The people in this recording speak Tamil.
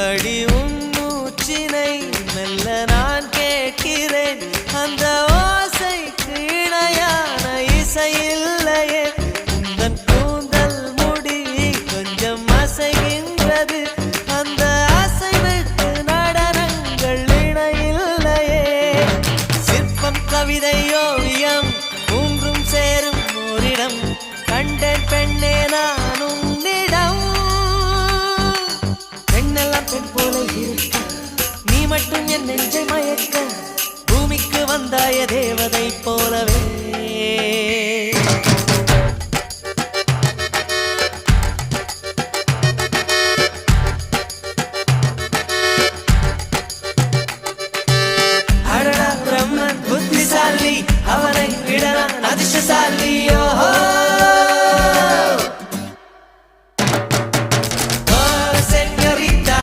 அடி உன் மூச்சினை மெல்ல நான் கேட்கிறேன் அந்த ஓசைக்கு இணையான இசை இல்லையே உந்தன் கூந்தல் முடி கொஞ்சம் அசைகின்றது அந்த அசைவுக்கு நடனங்கள் இணையில்லையே சிற்பம் கவிதை ஓவியம் மூன்றும் சேரும் ஓரிடம் கண்டேன் பெண்ணே நான் உன்னிடம் பெண்ணெல்லாம் பெண் போல இருக்க நீ மட்டும் என் நெஞ்சை மயக்க பூமிக்கு வந்தாய தேவதை போலவே